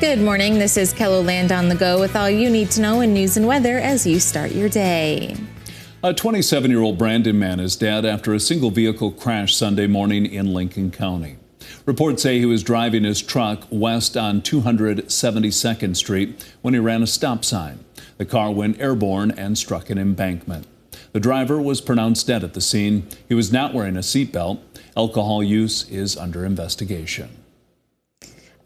Good morning. This is KELOLAND on the go with all you need to know in news and weather as you start your day. A 27-year-old Brandon man is dead after a single vehicle crash Sunday morning in Lincoln County. Reports say he was driving his truck west on 272nd Street when he ran a stop sign. The car went airborne and struck an embankment. The driver was pronounced dead at the scene. He was not wearing a seatbelt. Alcohol use is under investigation.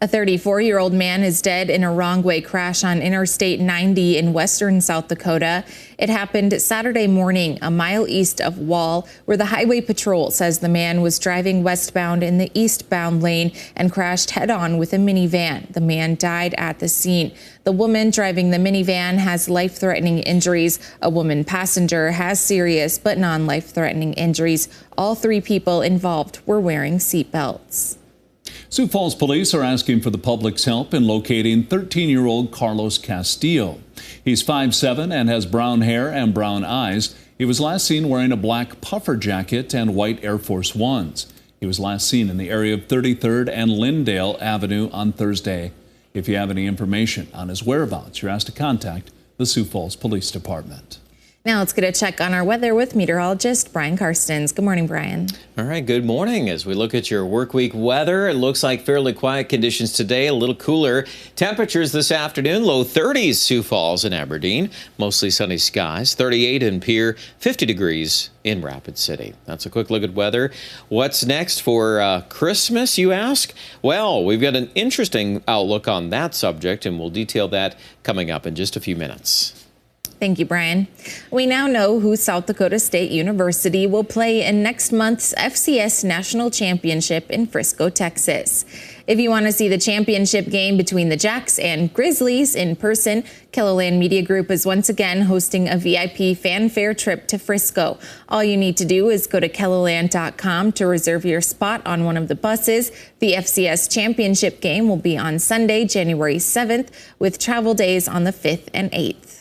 A 34-year-old man is dead in a wrong-way crash on Interstate 90 in western South Dakota. It happened Saturday morning, a mile east of Wall, where the Highway Patrol says the man was driving westbound in the eastbound lane and crashed head-on with a minivan. The man died at the scene. The woman driving the minivan has life-threatening injuries. A woman passenger has serious but non-life-threatening injuries. All three people involved were wearing seatbelts. Sioux Falls police are asking for the public's help in locating 13-year-old Carlos Castillo. He's 5'7" and has brown hair and brown eyes. He was last seen wearing a black puffer jacket and white Air Force Ones. He was last seen in the area of 33rd and Lyndale Avenue on Thursday. If you have any information on his whereabouts, you're asked to contact the Sioux Falls Police Department. Now let's get a check on our weather with meteorologist Brian Karstens. Good morning, Brian. All right, good morning. As we look at your work week weather, it looks like fairly quiet conditions today, a little cooler. Temperatures this afternoon, low 30s, Sioux Falls and Aberdeen. Mostly sunny skies, 38 in Pierre, 50 degrees in Rapid City. That's a quick look at weather. What's next for Christmas, you ask? Well, we've got an interesting outlook on that subject, and we'll detail that coming up in just a few minutes. Thank you, Brian. We now know who South Dakota State University will play in next month's FCS National Championship in Frisco, Texas. If you want to see the championship game between the Jacks and Grizzlies in person, KELOLAND Media Group is once again hosting a VIP FANFare trip to Frisco. All you need to do is go to KELOLAND.com to reserve your spot on one of the buses. The FCS Championship game will be on Sunday, January 7th, with travel days on the 5th and 8th.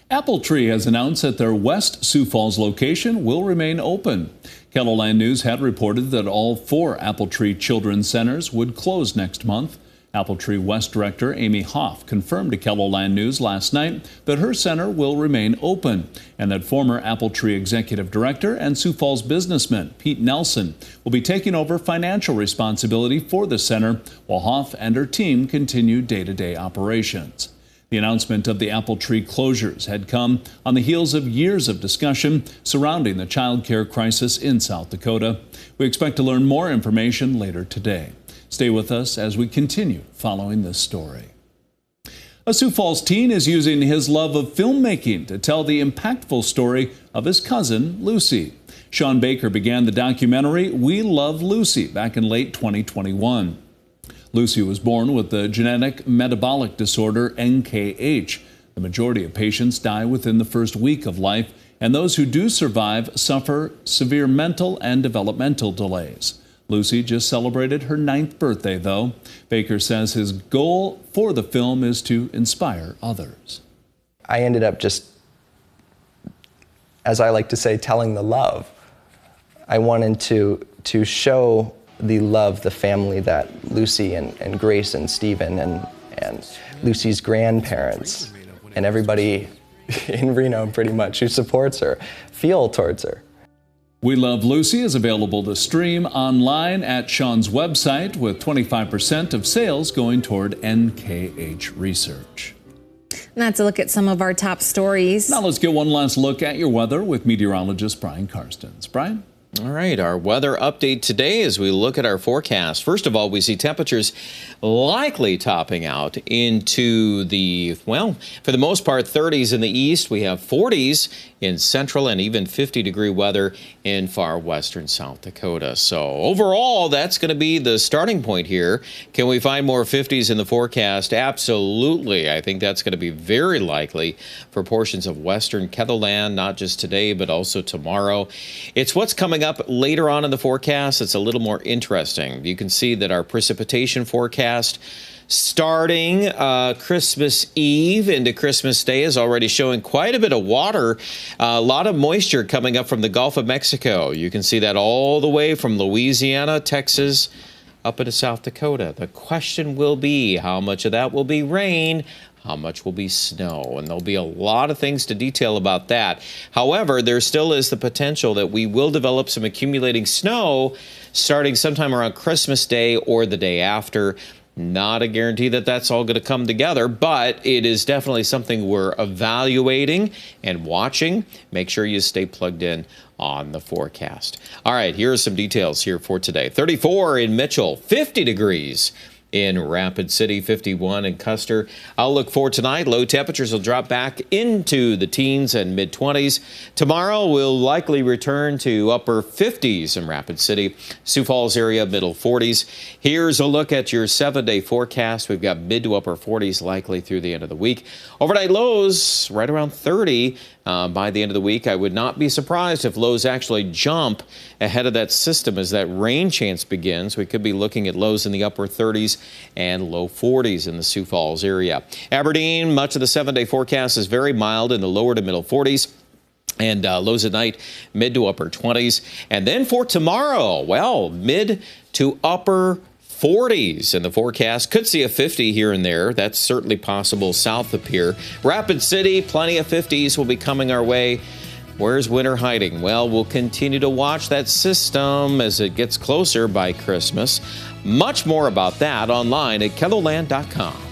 Apple Tree has announced that their West Sioux Falls location will remain open. KELOLAND News had reported that all 4 Apple Tree Children's Centers would close next month. Apple Tree West Director Amy Hoff confirmed to KELOLAND News last night that her center will remain open and that former Apple Tree Executive Director and Sioux Falls businessman Pete Nelson will be taking over financial responsibility for the center while Hoff and her team continue day-to-day operations. The announcement of the Apple Tree closures had come on the heels of years of discussion surrounding the child care crisis in South Dakota. We expect to learn more information later today. Stay with us as we continue following this story. A Sioux Falls teen is using his love of filmmaking to tell the impactful story of his cousin, Lucy. Sean Baker began the documentary We Love Lucy back in late 2021. Lucy was born with the genetic metabolic disorder NKH. The majority of patients die within the first week of life, and those who do survive suffer severe mental and developmental delays. Lucy just celebrated her 9th birthday, though. Baker says his goal for the film is to inspire others. I ended up just, as I like to say, telling the love. I wanted to show the love, the family that Lucy and Grace and Stephen and Lucy's grandparents and everybody in Reno pretty much who supports her feel towards her. We Love Lucy is available to stream online at Sean's website with 25% of sales going toward NKH research. And that's a look at some of our top stories. Now let's get one last look at your weather with meteorologist Brian Karstens. Brian? All right, our weather update today as we look at our forecast. First of all, we see temperatures likely topping out into the, well, for the most part, 30s in the east. We have 40s in central and even 50-degree weather in far western South Dakota. So overall, that's going to be the starting point here. Can we find more 50s in the forecast? Absolutely. I think that's going to be very likely for portions of western KELOLAND, not just today, but also tomorrow. It's what's coming up later on in the forecast. It's a little more interesting. You can see that our precipitation forecast starting Christmas Eve into Christmas Day is already showing quite a bit of water, a lot of moisture coming up from the Gulf of Mexico. You can see that all the way from Louisiana, Texas, up into South Dakota. The question will be how much of that will be rain, how much will be snow, and there'll be a lot of things to detail about that. However, there still is the potential that we will develop some accumulating snow starting sometime around Christmas Day or the day after. Not a guarantee that that's all going to come together, but it is definitely something we're evaluating and watching. Make sure you stay plugged in on the forecast. All right, here are some details here for today. 34 in Mitchell, 50 degrees in Rapid City, 51 in Custer. Outlook for tonight, low temperatures will drop back into the teens and mid-20s. Tomorrow will likely return to upper 50s in Rapid City. Sioux Falls area, middle 40s. Here's a look at your 7-day forecast. We've got mid to upper 40s likely through the end of the week. Overnight lows right around 30 by the end of the week. I would not be surprised if lows actually jump ahead of that system as that rain chance begins. We could be looking at lows in the upper 30s and low 40s in the Sioux Falls area. Aberdeen, much of the 7-day forecast is very mild in the lower to middle 40s. And lows at night, mid to upper 20s. And then for tomorrow, well, mid to upper 40s in the forecast. Could see a 50 here and there. That's certainly possible south of here. Rapid City, plenty of 50s will be coming our way. Where's winter hiding? Well, we'll continue to watch that system as it gets closer by Christmas. Much more about that online at KELOLAND.com.